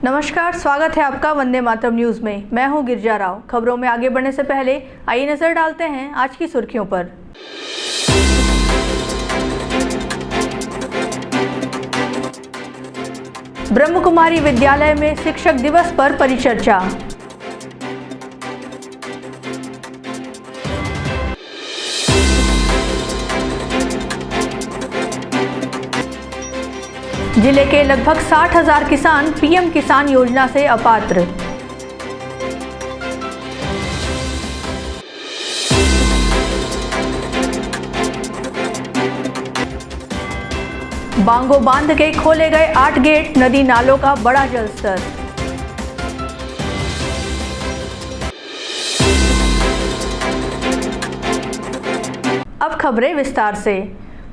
नमस्कार, स्वागत है आपका वंदे मातरम न्यूज में। मैं हूं गिरजा राव। खबरों में आगे बढ़ने से पहले आइए नजर डालते हैं आज की सुर्खियों पर। ब्रह्म कुमारी विद्यालय में शिक्षक दिवस पर परिचर्चा। जिले के लगभग 60,000 किसान पीएम किसान योजना से अपात्र। बांगो बांध के खोले गए 8 गेट, नदी नालों का बड़ा जलस्तर। अब खबरें विस्तार से।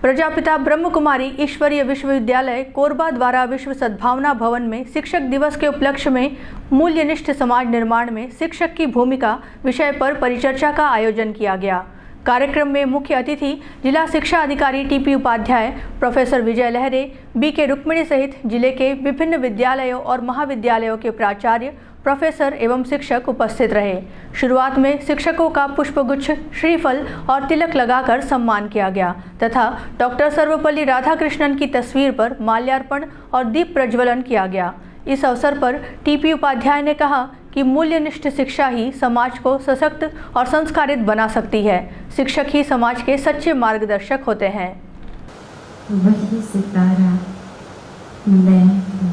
प्रजापिता ब्रह्म कुमारी ईश्वरीय विश्वविद्यालय कोरबा द्वारा विश्व सद्भावना भवन में शिक्षक दिवस के उपलक्ष्य में मूल्यनिष्ठ समाज निर्माण में शिक्षक की भूमिका विषय पर परिचर्चा का आयोजन किया गया। कार्यक्रम में मुख्य अतिथि जिला शिक्षा अधिकारी टीपी उपाध्याय, प्रोफेसर विजय लहरे, बीके रुक्मिणी सहित जिले के विभिन्न विद्यालयों और महाविद्यालयों के प्राचार्य, प्रोफेसर एवं शिक्षक उपस्थित रहे। शुरुआत में शिक्षकों का पुष्पगुच्छ, श्रीफल और तिलक लगाकर सम्मान किया गया तथा डॉक्टर सर्वपल्ली राधाकृष्णन की तस्वीर पर माल्यार्पण और दीप प्रज्वलन किया गया। इस अवसर पर टीपी उपाध्याय ने कहा कि मूल्यनिष्ठ शिक्षा ही समाज को सशक्त और संस्कारित बना सकती है। शिक्षक ही समाज के सच्चे मार्गदर्शक होते हैं। वही सितारा मैं हूँ।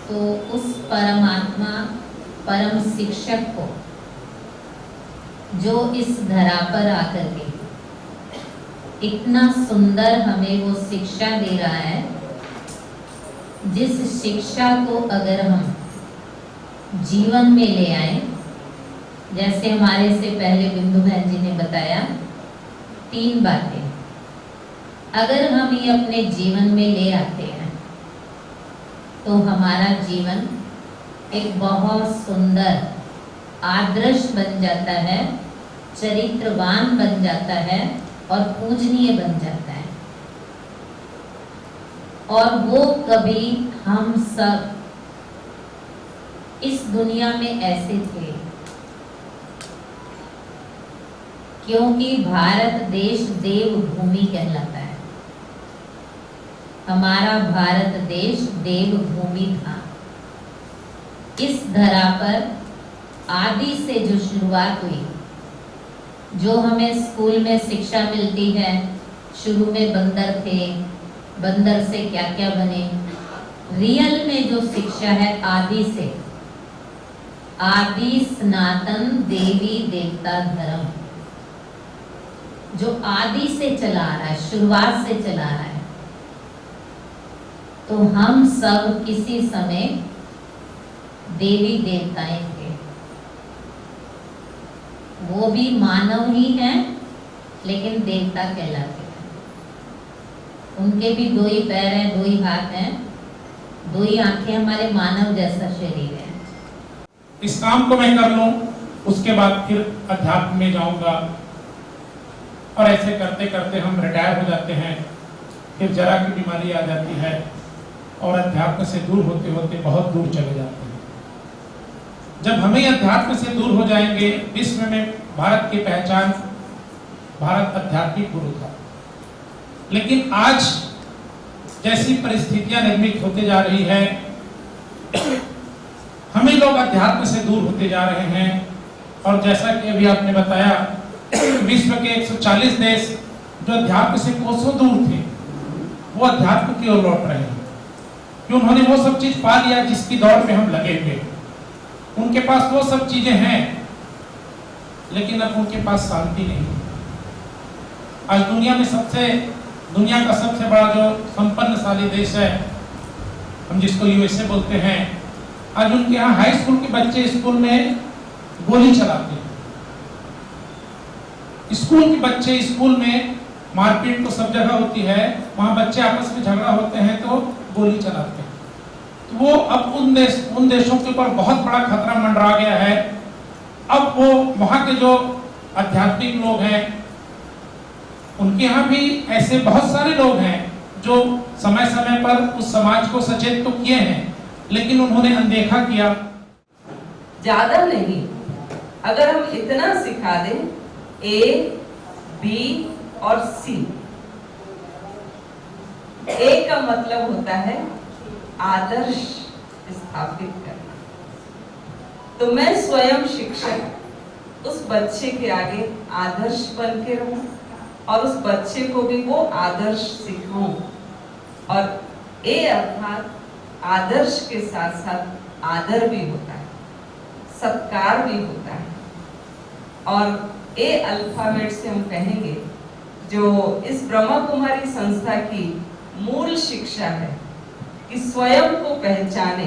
तो उस परमात्मा परम शिक्षक को जो इस धरा पर आकर के इतना सुंदर हमें वो शिक्षा दे रहा है, जिस शिक्षा को अगर हम जीवन में ले आए, जैसे हमारे से पहले बिंदु बहन जी ने बताया 3 बातें, अगर हम ये अपने जीवन में ले आते हैं तो हमारा जीवन एक बहुत सुंदर आदर्श बन जाता है, चरित्रवान बन जाता है और पूजनीय बन जाता है। और वो कभी हम सब इस दुनिया में ऐसे थे क्योंकि भारत देश देवभूमि कहलाता है। हमारा भारत देश देवभूमि था। इस धरा पर आदि से जो शुरुआत हुई, जो हमें स्कूल में शिक्षा मिलती है, शुरू में बंदर थे, बंदर से क्या क्या बने, रियल में जो शिक्षा है आदि से, आदि सनातन देवी देवता धर्म जो आदि से चला आ रहा है, शुरुआत से चला आ रहा है। तो हम सब किसी समय देवी देवताएं थे। वो भी मानव ही हैं, लेकिन देवता कहलाते हैं। उनके भी 2 ही पैर हैं, 2 ही हाथ हैं, 2 ही आंखें, हमारे मानव जैसा शरीर है। इस काम को मैं कर लूं, उसके बाद फिर अध्यात्म में जाऊंगा, और ऐसे करते करते हम रिटायर हो जाते हैं। फिर जरा की बीमारी आ जाती है और अध्यात्म से दूर होते होते बहुत दूर चले जाते हैं। जब हमें अध्यात्म से दूर हो जाएंगे, विश्व में भारत की पहचान, भारत आध्यात्मिक गुरु था। लेकिन आज जैसी परिस्थितियां निर्मित होते जा रही है, हमें लोग अध्यात्म से दूर होते जा रहे हैं। और जैसा कि अभी आपने बताया, विश्व के 140 देश जो अध्यात्म से कोसों दूर थे, वो अध्यात्म की ओर लौट रहे हैं कि उन्होंने वो सब चीज पा लिया जिसकी दौड़ में हम लगे हुए। उनके पास वो सब चीजें हैं, लेकिन अब उनके पास शांति नहीं। आज दुनिया का सबसे बड़ा जो संपन्नशाली देश है, हम जिसको यूएसए बोलते हैं, आज उनके यहाँ हाई स्कूल के बच्चे स्कूल में गोली चलाते हैं। स्कूल के बच्चे स्कूल में मारपीट तो सब जगह होती है, वहां बच्चे आपस में झगड़ा होते हैं तो गोली चलाते हैं। तो वो अब उन देशों के ऊपर बहुत बड़ा खतरा मंडरा गया है। अब वो वहां के जो आध्यात्मिक लोग हैं, उनके यहाँ भी ऐसे बहुत सारे लोग हैं जो समय समय पर उस समाज को सचेत तो किए हैं, लेकिन उन्होंने अनदेखा किया। ज्यादा नहीं, अगर हम इतना सिखा दें, A, B और C। A का मतलब होता है आदर्श स्थापित करना। तो मैं स्वयं शिक्षक उस बच्चे के आगे आदर्श बन के रहूं और उस बच्चे को भी वो आदर्श सिखाऊं। और A अर्थात आदर्श के साथ साथ आदर भी होता है, सत्कार भी होता है। और A अल्फाबेट से हम कहेंगे, जो इस ब्रह्मा कुमारी संस्था की मूल शिक्षा है कि स्वयं को पहचाने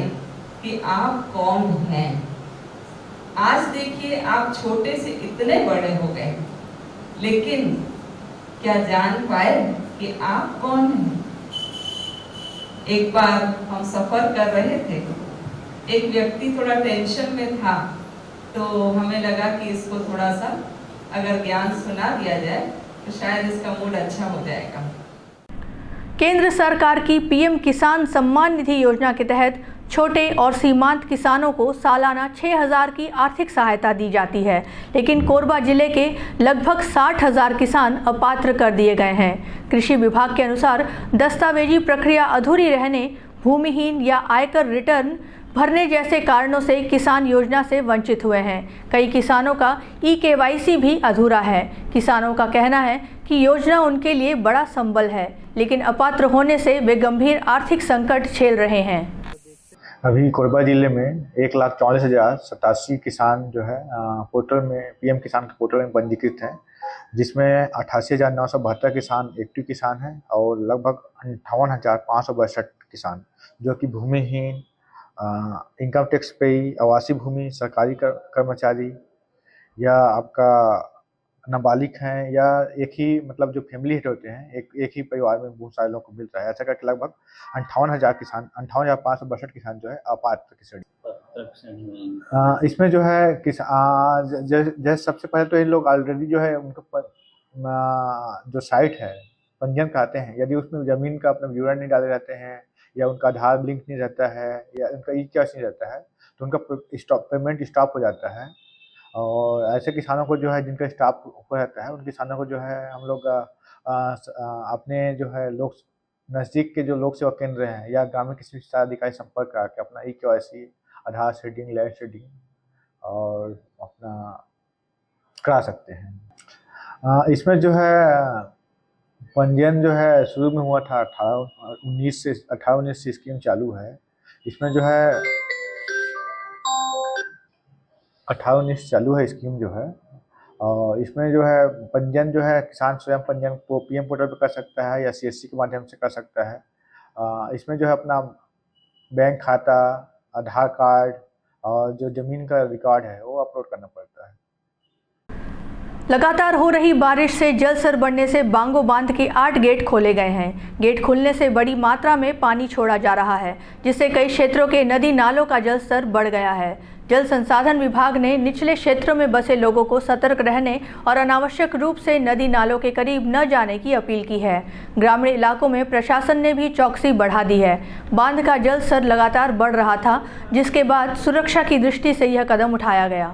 कि आप कौन हैं। आज देखिए, आप छोटे से इतने बड़े हो गए, लेकिन क्या जान पाए कि आप कौन हैं? एक बार हम सफर कर रहे थे, एक व्यक्ति थोड़ा टेंशन में था, तो हमें लगा कि इसको थोड़ा सा अगर ज्ञान सुना दिया जाए तो शायद इसका मूड अच्छा हो जाएगा। केंद्र सरकार की पीएम किसान सम्मान निधि योजना के तहत छोटे और सीमांत किसानों को सालाना 6,000 की आर्थिक सहायता दी जाती है, लेकिन कोरबा जिले के लगभग 60,000 किसान अपात्र कर दिए गए हैं। कृषि विभाग के अनुसार दस्तावेजी प्रक्रिया अधूरी रहने, भूमिहीन या आयकर रिटर्न भरने जैसे कारणों से किसान योजना से वंचित हुए हैं। कई किसानों का KYC भी अधूरा है। किसानों का कहना है कि योजना उनके लिए बड़ा संबल है, लेकिन अपात्र होने से वे गंभीर आर्थिक संकट झेल रहे हैं। अभी कोरबा जिले में 1,44,087 किसान जो है पोर्टल में, पीएम किसान के पोर्टल में पंजीकृत हैं, जिसमें 88,972 किसान एक्टिव किसान हैं और लगभग 58,562 किसान जो कि भूमिहीन, इनकम टैक्स पेई, आवासीय भूमि, सरकारी कर्मचारी या आपका नाबालिग हैं, या एक ही मतलब जो फैमिली हेड होते हैं, एक ही परिवार में बहुत सारे लोगों को मिल रहा है। ऐसा करके लगभग 58,000 किसान, 58,562 किसान जो है अपात्र की श्रेणी। इसमें जो है जैसे सबसे पहले तो इन लोग ऑलरेडी जो है उनको जो साइट है पंजीयन कराते हैं, यदि उसमें ज़मीन का अपना विवरण नहीं डाले रहते हैं या उनका आधार लिंक नहीं रहता है या उनका KYC नहीं रहता है, तो उनका पेमेंट स्टॉप हो जाता है। और ऐसे किसानों को जो है जिनका स्टॉप हो जाता है, उन किसानों को जो है हम लोग अपने जो है लोग नज़दीक के जो लोक सेवा केंद्र हैं या ग्रामीण कृषि विस्तार अधिकारी संपर्क करके अपना KYC, आधार शेडिंग, लैंड शेडिंग और अपना करा सकते हैं। इसमें जो है पंजीयन जो है शुरू में हुआ था 18-19 से स्कीम चालू है। इसमें जो है 18-19 चालू है स्कीम जो है, और इसमें जो है पंजीयन जो है किसान स्वयं पंजीयन को पीएम पोर्टल पर कर सकता है या CSC के माध्यम से कर सकता है। इसमें जो है अपना बैंक खाता, आधार कार्ड और जो ज़मीन का रिकॉर्ड है वो अपलोड करना पड़ता है। लगातार हो रही बारिश से जल स्तर बढ़ने से बांगो बांध के 8 गेट खोले गए हैं। गेट खुलने से बड़ी मात्रा में पानी छोड़ा जा रहा है, जिससे कई क्षेत्रों के नदी नालों का जल स्तर बढ़ गया है। जल संसाधन विभाग ने निचले क्षेत्रों में बसे लोगों को सतर्क रहने और अनावश्यक रूप से नदी नालों के करीब न जाने की अपील की है। ग्रामीण इलाकों में प्रशासन ने भी चौकसी बढ़ा दी है। बांध का जल स्तर लगातार बढ़ रहा था, जिसके बाद सुरक्षा की दृष्टि से यह कदम उठाया गया।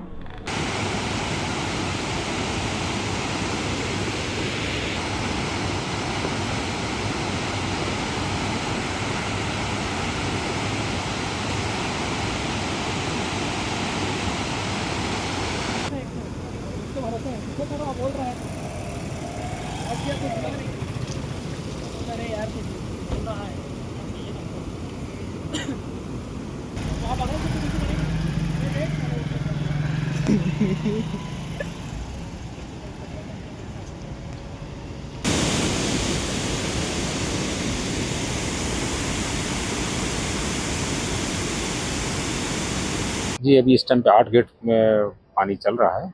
जी, अभी इस टाइम पे 8 गेट में पानी चल रहा है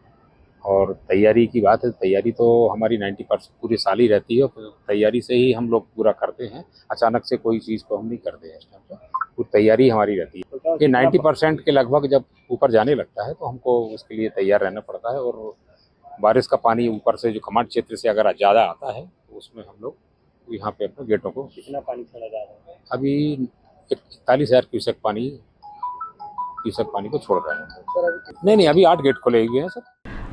और तैयारी की बात है। तैयारी तो हमारी 90% पूरे साल ही रहती है, तैयारी से ही हम लोग पूरा करते हैं। अचानक से कोई चीज़ को हम नहीं करते हैं इस टाइम पे। पूरी तैयारी हमारी रहती है कि 90% के लगभग जब ऊपर जाने लगता है तो हमको उसके लिए तैयार रहना पड़ता है। और बारिश का पानी ऊपर से जो कमांड क्षेत्र से अगर ज़्यादा आता है तो उसमें हम लोग यहाँ पे अपने गेटों को कितना पानी छोड़ा जा रहा है? अभी 41,000 क्यूसेक पानी को छोड़ रहे हैं। नहीं, अभी 8 गेट खोले हुए हैं सर।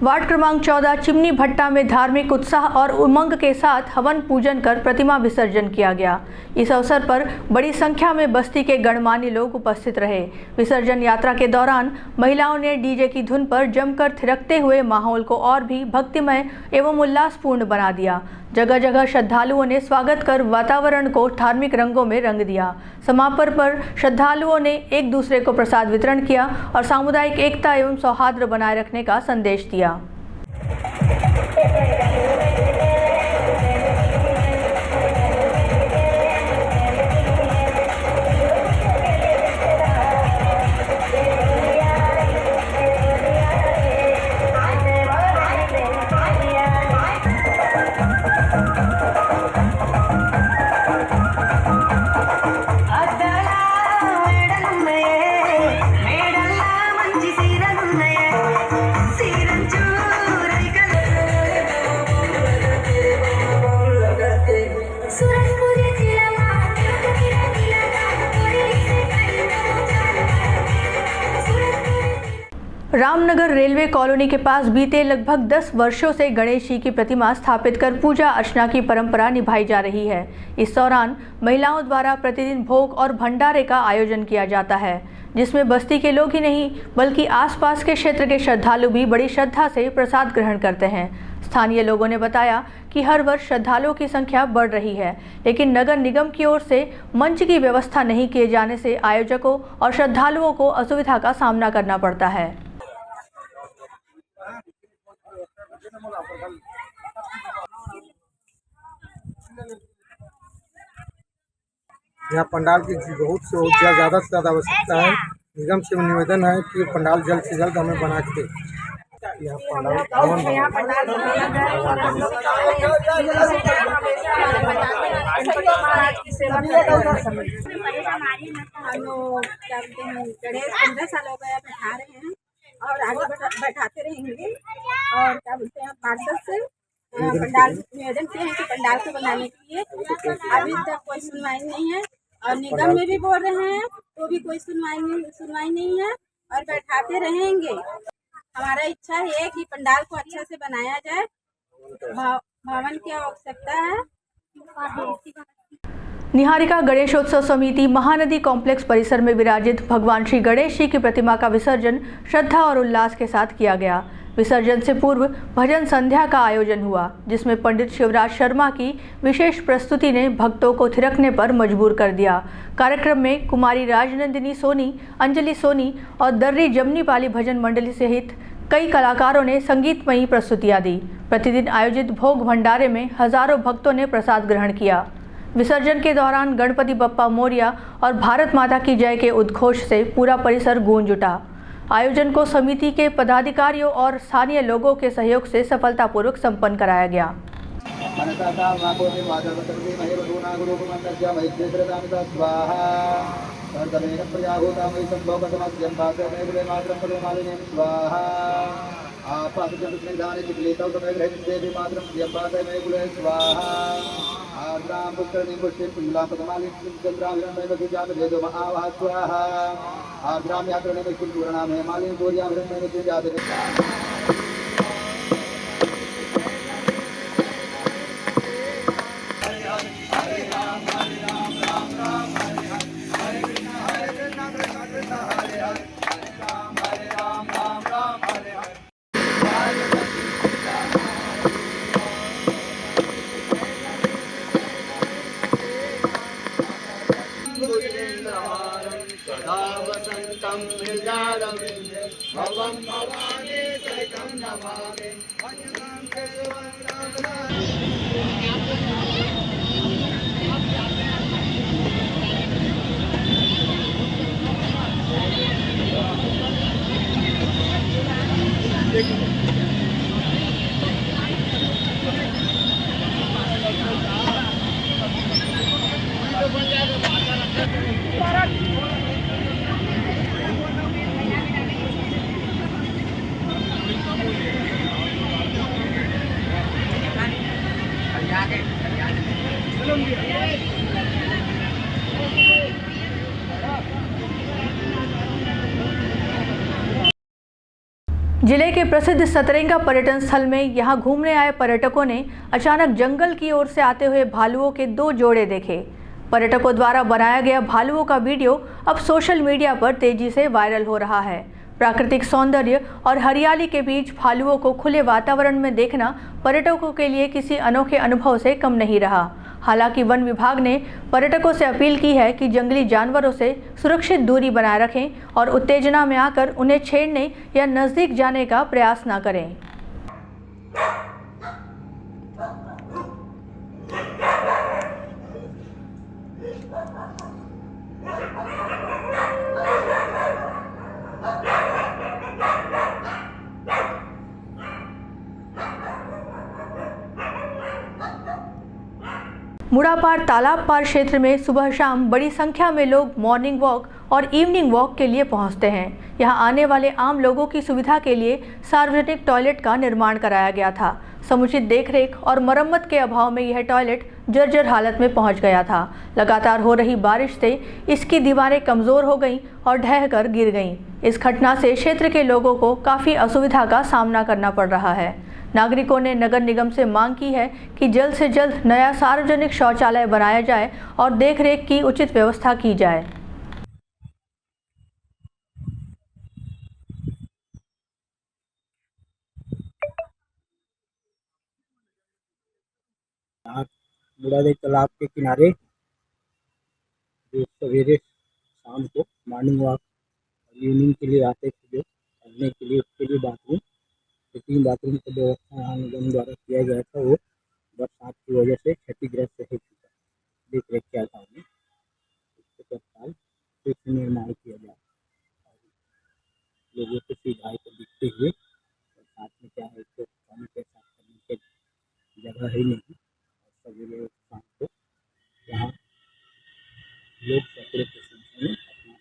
वार्ड क्रमांक 14 चिमनी भट्टा में धार्मिक उत्साह और उमंग के साथ हवन पूजन कर प्रतिमा विसर्जन किया गया। इस अवसर पर बड़ी संख्या में बस्ती के गणमान्य लोग उपस्थित रहे। विसर्जन यात्रा के दौरान महिलाओं ने डीजे की धुन पर जमकर थिरकते हुए माहौल को और भी भक्तिमय एवं उल्लासपूर्ण बना दिया। जगह जगह श्रद्धालुओं ने स्वागत कर वातावरण को धार्मिक रंगों में रंग दिया। समापन पर श्रद्धालुओं ने एक दूसरे को प्रसाद वितरण किया और सामुदायिक एकता एवं सौहार्द बनाए रखने का संदेश दिया। रामनगर रेलवे कॉलोनी के पास बीते लगभग 10 वर्षों से गणेश जी की प्रतिमा स्थापित कर पूजा अर्चना की परंपरा निभाई जा रही है। इस दौरान महिलाओं द्वारा प्रतिदिन भोग और भंडारे का आयोजन किया जाता है, जिसमें बस्ती के लोग ही नहीं बल्कि आसपास के क्षेत्र के श्रद्धालु भी बड़ी श्रद्धा से प्रसाद ग्रहण करते हैं। स्थानीय लोगों ने बताया कि हर वर्ष श्रद्धालुओं की संख्या बढ़ रही है, लेकिन नगर निगम की ओर से मंच की व्यवस्था नहीं किए जाने से आयोजकों और श्रद्धालुओं को असुविधा का सामना करना पड़ता है। यहाँ पंडाल की बहुत ज़्यादा से ज़्यादा आवश्यकता है। निगम से निवेदन है कि पंडाल जल्द से जल्द हमें बना के यहाँ गणेश 15 साल हो गया बैठा रहे हैं और आगे बैठाते रहेंगे। और क्या बोलते हैं, पार्षद से पंडाल निवेदन किए हैं कि पंडाल को बनाने के लिए अभी तक कोई सुनवाई नहीं है और निगम में भी बोल रहे हैं तो भी कोई सुनवाई नहीं है और बैठाते रहेंगे। हमारा इच्छा है कि पंडाल को अच्छा से बनाया जाए, भवन की आवश्यकता है। निहारिका गणेशोत्सव समिति महानदी कॉम्प्लेक्स परिसर में विराजित भगवान श्री गणेश जी की प्रतिमा का विसर्जन श्रद्धा और उल्लास के साथ किया गया। विसर्जन से पूर्व भजन संध्या का आयोजन हुआ, जिसमें पंडित शिवराज शर्मा की विशेष प्रस्तुति ने भक्तों को थिरकने पर मजबूर कर दिया। कार्यक्रम में कुमारी राजनंदिनी सोनी, अंजलि सोनी और दर्री जमनी पाली भजन मंडली सहित कई कलाकारों ने संगीतमयी प्रस्तुतियां दी। प्रतिदिन आयोजित भोग भंडारे में हजारों भक्तों ने प्रसाद ग्रहण किया। विसर्जन के दौरान गणपति बप्पा मोरिया और भारत माता की जय के उद्घोष से पूरा परिसर गूंज उठा। आयोजन को समिति के पदाधिकारियों और स्थानीय लोगों के सहयोग से सफलतापूर्वक संपन्न कराया गया। आर्द्रां पुष्करणीं पुष्टिं पुण्यलां पदमालिं चन्द्राभिरं वैमधुजां भेदो महावाह स्वाहा आर्द्रां यात्रणीं पुष्टिं पूर्णां हेमालिं सूर्याभिरं वैमधुजां Para जिले के प्रसिद्ध सतरंगा पर्यटन स्थल में यहां घूमने आए पर्यटकों ने अचानक जंगल की ओर से आते हुए भालुओं के 2 जोड़े देखे। पर्यटकों द्वारा बनाया गया भालुओं का वीडियो अब सोशल मीडिया पर तेजी से वायरल हो रहा है। प्राकृतिक सौंदर्य और हरियाली के बीच भालुओं को खुले वातावरण में देखना पर्यटकों के लिए किसी अनोखे अनुभव से कम नहीं रहा। हालांकि वन विभाग ने पर्यटकों से अपील की है कि जंगली जानवरों से सुरक्षित दूरी बनाए रखें और उत्तेजना में आकर उन्हें छेड़ने या नजदीक जाने का प्रयास न करें। मुड़ापार तालाब पार क्षेत्र में सुबह शाम बड़ी संख्या में लोग मॉर्निंग वॉक और इवनिंग वॉक के लिए पहुंचते हैं। यहां आने वाले आम लोगों की सुविधा के लिए सार्वजनिक टॉयलेट का निर्माण कराया गया था। समुचित देखरेख और मरम्मत के अभाव में यह टॉयलेट जर्जर हालत में पहुंच गया था। लगातार हो रही बारिश से इसकी दीवारें कमज़ोर हो गईं और ढहकर गिर गईं। इस घटना से क्षेत्र के लोगों को काफ़ी असुविधा का सामना करना पड़ रहा है। नागरिकों ने नगर निगम से मांग की है कि जल्द से जल्द नया सार्वजनिक शौचालय बनाया जाए और देखरेख की उचित व्यवस्था की जाए। बुढ़ादेव तालाब के किनारे जो सवेरे शाम को मॉर्निंग वॉक और इवनिंग के लिए आते थे, जो करने के लिए उसके लिए बाथरूम 3 बाथरूम की व्यवस्था यहाँ निगम द्वारा किया गया था, वो बरसात की वजह से क्षतिग्रस्त हो चुका। देख रेख के अभाव में इसके तत्काल फिर से निर्माण किया जाए और लोगों को सुविधाएँ को देखते हुए बरसात में क्या है तो पानी के साथ करने की जगह ही नहीं। सवेरे शाम को यहाँ लोग सैकड़ों की संख्या में अपना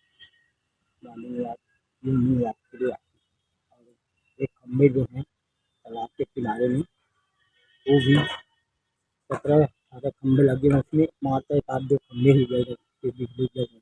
मॉर्निंग वॉक इवनिंग वॉक के लिए आते हैं और एक खम्भे जो हैं तालाब के किनारे में वो भी 17-18 खम्भे लगे हैं, उसमें मात्र 1-2 खम्भे ही गए बिजली गए हैं।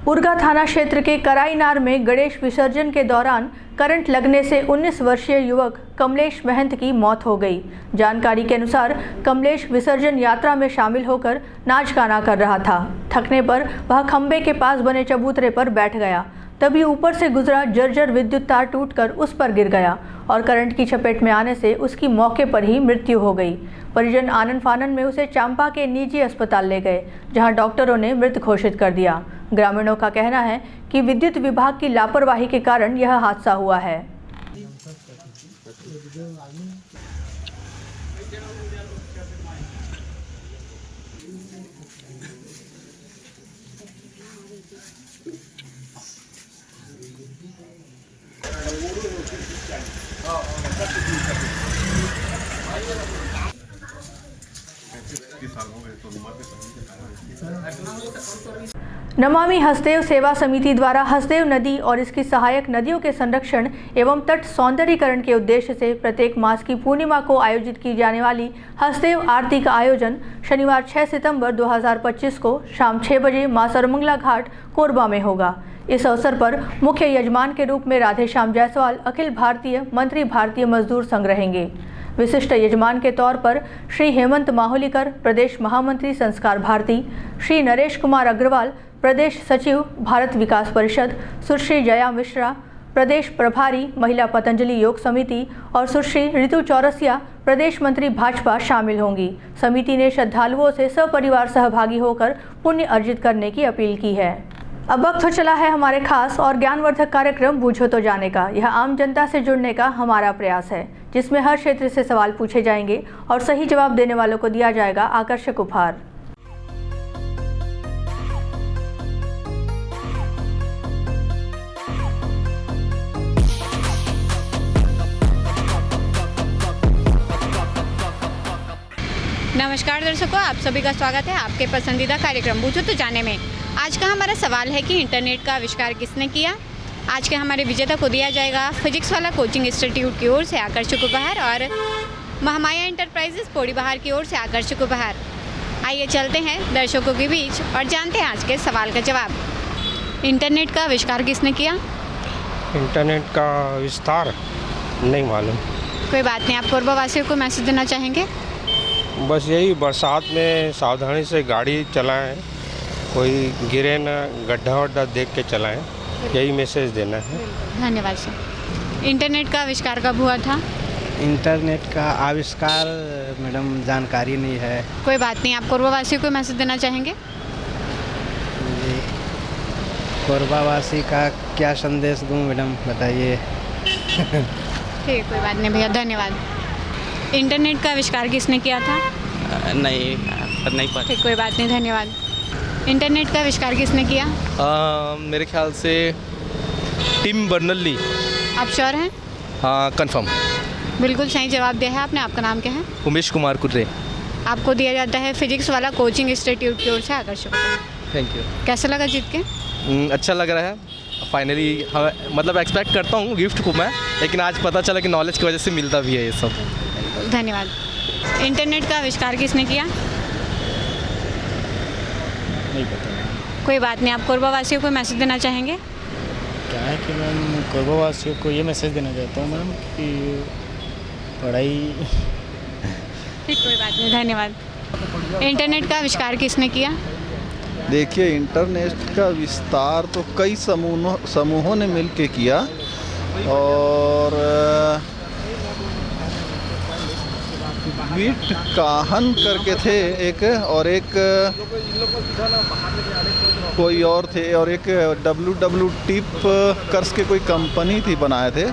उरगा थाना क्षेत्र के कराईनार में गणेश विसर्जन के दौरान करंट लगने से 19 वर्षीय युवक कमलेश महंत की मौत हो गई। जानकारी के अनुसार कमलेश विसर्जन यात्रा में शामिल होकर नाच गाना कर रहा था। थकने पर वह खंबे के पास बने चबूतरे पर बैठ गया। तभी ऊपर से गुजरा जर्जर विद्युत तार टूटकर उस पर गिर गया और करंट की चपेट में आने से उसकी मौके पर ही मृत्यु हो गई। परिजन आनन फानन में उसे चांपा के निजी अस्पताल ले गए, जहां डॉक्टरों ने मृत घोषित कर दिया। ग्रामीणों का कहना है कि विद्युत विभाग की लापरवाही के कारण यह हादसा हुआ है। नमामि हसदेव सेवा समिति द्वारा हसदेव नदी और इसकी सहायक नदियों के संरक्षण एवं तट सौंदर्यीकरण के उद्देश्य से प्रत्येक मास की पूर्णिमा को आयोजित की जाने वाली हसदेव आरती का आयोजन शनिवार 6 सितंबर 2025 को शाम 6 बजे मां सर्वमंगला घाट कोरबा में होगा। इस अवसर पर मुख्य यजमान के रूप में राधेश्याम जायसवाल अखिल भारतीय मंत्री भारतीय मजदूर संघ रहेंगे। विशिष्ट यजमान के तौर पर श्री हेमंत माहुलीकर प्रदेश महामंत्री संस्कार भारती, श्री नरेश कुमार अग्रवाल प्रदेश सचिव भारत विकास परिषद, सुश्री जया मिश्रा प्रदेश प्रभारी महिला पतंजलि योग समिति और सुश्री ऋतु चौरसिया प्रदेश मंत्री भाजपा शामिल होंगी। समिति ने श्रद्धालुओं से सपरिवार सहभागी होकर पुण्य अर्जित करने की अपील की है। अब वक्त हो चला है हमारे खास और ज्ञानवर्धक कार्यक्रम बूझो तो जाने का। यह आम जनता से जुड़ने का हमारा प्रयास है, जिसमें हर क्षेत्र से सवाल पूछे जाएंगे और सही जवाब देने वालों को दिया जाएगा आकर्षक उपहार। नमस्कार दर्शकों, आप सभी का स्वागत है आपके पसंदीदा कार्यक्रम बूझो तो जाने में। आज का हमारा सवाल है कि इंटरनेट का आविष्कार किसने किया। आज के हमारे विजेता को दिया जाएगा फिजिक्स वाला कोचिंग इंस्टीट्यूट की ओर से आकर्षक उपहार और महामाया इंटरप्राइजेस पौड़ी बहार की ओर से आकर्षक उपहार। आइए चलते हैं दर्शकों के बीच और जानते हैं आज के सवाल का जवाब। इंटरनेट का आविष्कार किसने किया। इंटरनेट का विस्तार नहीं मालूम। कोई बात नहीं, आप कोरबा वासियों को मैसेज देना चाहेंगे? बस यही, बरसात में सावधानी से गाड़ी चलाएं, कोई गिरे ना, गड्ढा वड्ढा देख के चलाएं, यही मैसेज देना है। धन्यवाद सर। इंटरनेट का आविष्कार कब हुआ था? इंटरनेट का आविष्कार मैडम जानकारी नहीं है। कोई बात नहीं, आप कोरबा वासियों को मैसेज देना चाहेंगे? कोरबावासी का क्या संदेश दूं मैडम, बताइए। ठीक, कोई बात नहीं भैया, धन्यवाद। इंटरनेट का आविष्कार किसने किया था? नहीं पता। ठीक, कोई बात नहीं, धन्यवाद। इंटरनेट का आविष्कार किसने किया? मेरे ख्याल से टिम बर्नर्ली। आप श्योर हैं? हाँ, कंफर्म। बिल्कुल सही जवाब दिया है आपने। आपका नाम क्या है? उमेश कुमार कुर्रे। आपको दिया जाता है फिजिक्स वाला कोचिंग इंस्टीट्यूट की ओर से आकर्षक। Thank you. कैसा लगा जीत के? अच्छा लग रहा है। फाइनली मतलब एक्सपेक्ट करता हूँ गिफ्ट को मैं, लेकिन आज पता चला कि नॉलेज की वजह से मिलता भी है ये सब। धन्यवाद। इंटरनेट का आविष्कार किसने किया? नहीं पता। कोई बात नहीं, आप कोरबा वासियों को मैसेज देना चाहेंगे? क्या है कि मैम, कोरबावासियों को ये मैसेज देना चाहता हूँ मैम कि पढ़ाई। ठीक, कोई बात नहीं, धन्यवाद। इंटरनेट का आविष्कार किसने किया? देखिए, इंटरनेट का विस्तार तो कई समूहों ने मिलकर किया, और बीट काहन करके थे एक, और एक कोई और थे, और एक WW टिप कर्स के कोई कंपनी थी, बनाए थे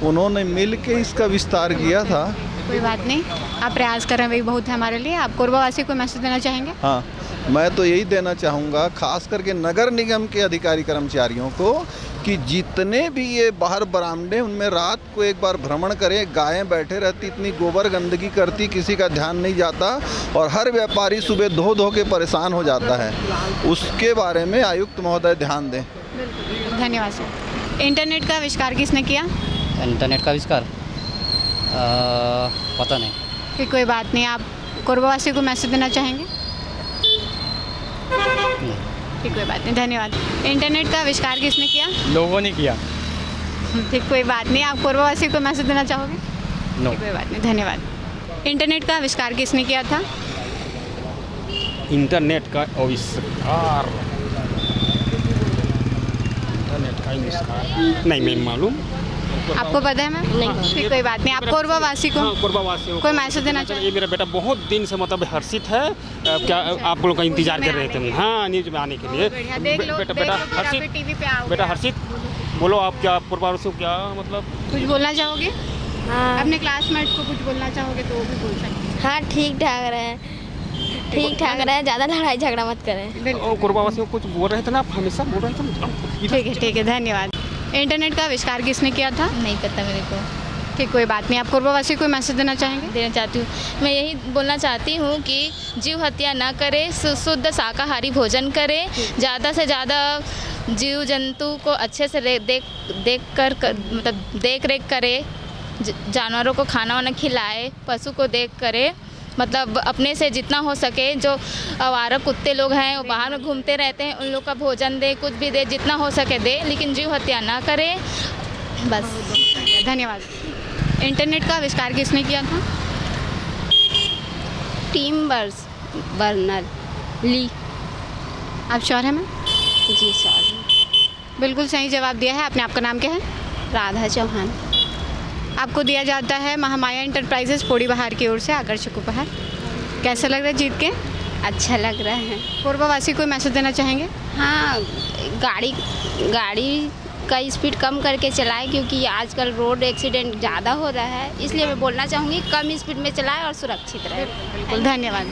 उन्होंने मिल के इसका विस्तार किया था। कोई बात नहीं, आप प्रयास कर रहे हैं, वही बहुत है हमारे लिए। आप कोरबा वासी को मैसेज देना चाहेंगे? हाँ, मैं तो यही देना चाहूँगा, खास करके नगर निगम के अधिकारी कर्मचारियों को, कि जितने भी ये बाहर बरामदे उनमें रात को एक बार भ्रमण करें। गायें बैठे रहती, इतनी गोबर गंदगी करती, किसी का ध्यान नहीं जाता, और हर व्यापारी सुबह धो धो के परेशान हो जाता है। उसके बारे में आयुक्त महोदय ध्यान दें। धन्यवाद सर। इंटरनेट का आविष्कार किसने किया? इंटरनेट का आविष्कार पता नहीं। कि कोई बात नहीं, आप कोरबा वासी को मैसेज देना चाहेंगे? ठीक, कोई बात नहीं, धन्यवाद। इंटरनेट का आविष्कार किसने किया? लोगों ने किया। ठीक, कोई बात नहीं, आप कोरबा वासी को मैसेज देना चाहोगे? नो। कोई बात नहीं, धन्यवाद। इंटरनेट का आविष्कार किसने किया था? इंटरनेट का आविष्कार नहीं मैं मालूम। आपको पता है मैम? नहीं। ठीक, कोई बात नहीं, आप कोरबा वासी को कोई मैसेज देना चाहिए? ये मेरा बेटा बहुत दिन से मतलब हर्षित है, क्या आप लोग का इंतजार कर रहे थे? हाँ, न्यूज में आने के लिए। बेटा हर्षित, टीवी पे आओ। बेटा हर्षित, बोलो आप क्या कोरबा वासी को क्या मतलब कुछ बोलना चाहोगे? हाँ, अपने क्लासमेट्स को कुछ बोलना चाहोगे तो वो भी बोल सकते हैं। हाँ, ठीक ठाक रहे, ज़्यादा लड़ाई झगड़ा मत करें। कोरबा वासी को कुछ बोल रहे थे ना, आप हमेशा बोल रहे थे। ठीक है, धन्यवाद। इंटरनेट का आविष्कार किसने किया था? नहीं पता मेरे को। ठीक, कोई बात नहीं, आप कोरबा वासी को मैसेज देना चाहेंगे? देना चाहती हूँ, मैं यही बोलना चाहती हूँ कि जीव हत्या ना करें, शुद्ध शाकाहारी भोजन करें, ज़्यादा से ज़्यादा जीव जंतु को अच्छे से देख रेख करें, जानवरों को खाना वाना खिलाए, पशु को देख करें, मतलब अपने से जितना हो सके। जो आवारा कुत्ते लोग हैं वो बाहर में घूमते रहते हैं, उन लोग का भोजन दे, कुछ भी दे, जितना हो सके दे, लेकिन जीव हत्या ना करें, बस। धन्यवाद। इंटरनेट का आविष्कार किसने किया था? Tim Berner Lee. आप श्योर हैं मैम? जी सर। बिल्कुल सही जवाब दिया है आपने। आपका नाम क्या है? राधा चौहान। आपको दिया जाता है महामाया इंटरप्राइजेस पोड़ी बहार की ओर से आकर्षक उपहार। कैसा लग रहा है जीत के? अच्छा लग रहा है। कोरबा वासी को मैसेज देना चाहेंगे? हाँ, गाड़ी का स्पीड कम करके चलाएं, क्योंकि आजकल रोड एक्सीडेंट ज़्यादा हो रहा है, इसलिए मैं बोलना चाहूँगी कम स्पीड में चलाएं और सुरक्षित रहें। बिल्कुल, धन्यवाद।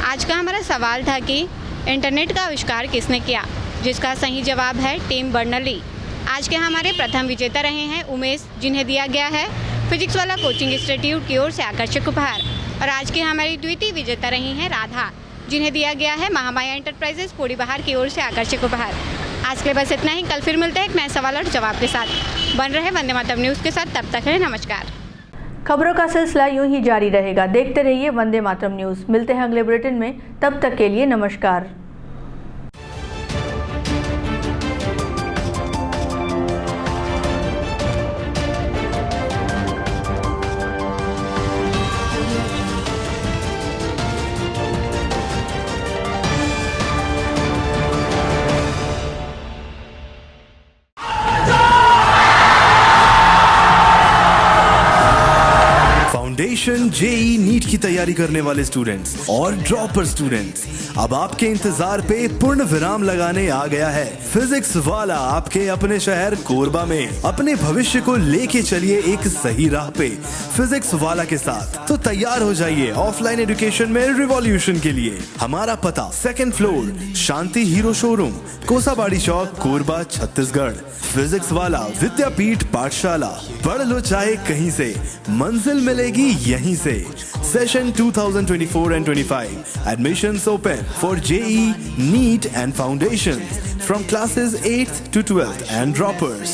आज का हमारा सवाल था कि इंटरनेट का आविष्कार किसने किया, जिसका सही जवाब है टिम बर्नर्ली। आज के हमारे प्रथम विजेता रहे हैं उमेश, जिन्हें दिया गया है फिजिक्स वाला कोचिंग इंस्टीट्यूट की ओर से आकर्षक उपहार। और आज की हमारी द्वितीय विजेता रही हैं राधा, जिन्हें दिया गया है महामाया इंटरप्राइजेस पोड़ी बहार की ओर से आकर्षक उपहार। आज के लिए बस इतना ही। कल फिर मिलते हैं एक नए सवाल और जवाब के साथ। बन रहे वंदे मातरम न्यूज़ के साथ, तब तक है नमस्कार। खबरों का सिलसिला यूं ही जारी रहेगा। देखते रहिए वंदे मातरम न्यूज़। मिलते हैं अगले बुलेटिन में, तब तक के लिए नमस्कार। फाउंडेशन, जेई, नीट की तैयारी करने वाले स्टूडेंट्स और ड्रॉपर स्टूडेंट्स, अब आपके इंतजार पे पूर्ण विराम लगाने आ गया है फिजिक्स वाला आपके अपने शहर कोरबा में। अपने भविष्य को लेके चलिए एक सही राह पे फिजिक्स वाला के साथ। तो तैयार हो जाइए ऑफलाइन एजुकेशन में रिवॉल्यूशन के लिए। हमारा पता 2nd फ्लोर, शांति हीरो शोरूम, कोसाबाड़ी चौक, कोरबा, छत्तीसगढ़। फिजिक्स वाला विद्यापीठ पाठशाला, पढ़ लो चाहे कहीं से, मंजिल मिलेगी यहीं से। Session 2024 and 25 admissions open for JEE, NEET and Foundations from classes 8th to 12th and droppers।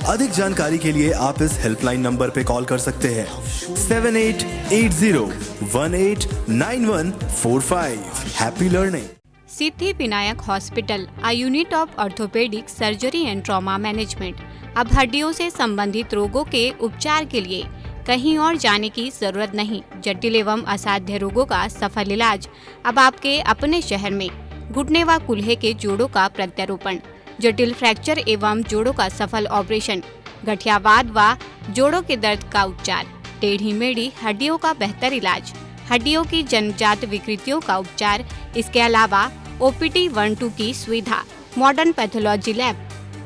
अधिक जानकारी के लिए आप इस हेल्पलाइन नंबर पे कॉल कर सकते हैं 7880189145। Happy learning. Siddhi Vinayak hospital, a unit of orthopaedic surgery and trauma management. अब हड्डियों से संबंधित रोगों के उपचार के लिए कहीं और जाने की जरूरत नहीं। जटिल एवं असाध्य रोगों का सफल इलाज अब आपके अपने शहर में। घुटने व कूल्हे के जोड़ों का प्रत्यारोपण, जटिल फ्रैक्चर एवं जोड़ों का सफल ऑपरेशन, गठियावाद व जोड़ों के दर्द का उपचार, टेढ़ी मेढ़ी हड्डियों का बेहतर इलाज, हड्डियों की जन्मजात विकृतियों का उपचार। इसके अलावा OPT 1-2 की सुविधा, modern pathology lab,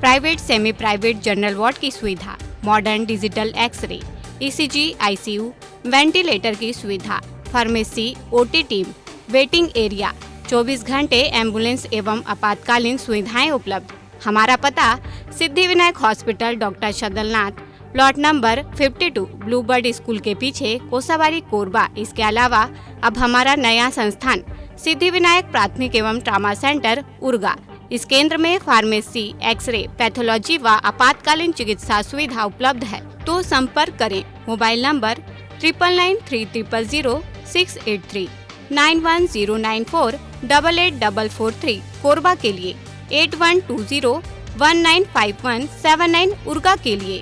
private semi private general ward की सुविधा, modern digital x-ray, ECG, ICU, ventilator की सुविधा, pharmacy, OT team, waiting area, 24 घंटे एम्बुलेंस एवं आपातकालीन सुविधाएं उपलब्ध। हमारा पता Siddhi Vinayak hospital, doctor Shadalnath, plot number 52, bluebird school के पीछे, कोसाबाड़ी, कोरबा। इसके अलावा अब हमारा नया संस्थान सिद्धि विनायक प्राथमिक एवं ट्रामा सेंटर, उर्गा। इस केंद्र में फार्मेसी, एक्सरे, पैथोलॉजी व आपातकालीन चिकित्सा सुविधा उपलब्ध है। तो संपर्क करें मोबाइल नंबर 9993000683, 9109488443, कोरबा के लिए 8120195179, उर्गा के लिए।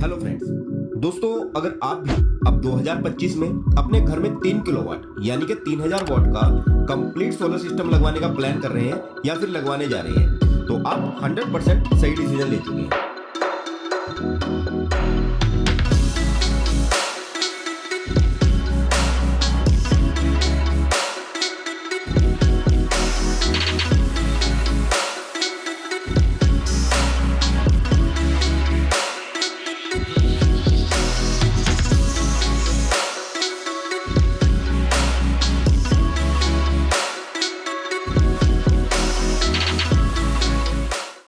हेलो फ्रेंड्स, दोस्तों अगर आप भी अब 2025 में अपने घर में 3 किलोवाट यानी कि 3000 वाट का कंप्लीट सोलर सिस्टम लगवाने का प्लान कर रहे हैं या फिर लगवाने जा रहे हैं, तो आप 100% सही डिसीजन ले चुके हैं।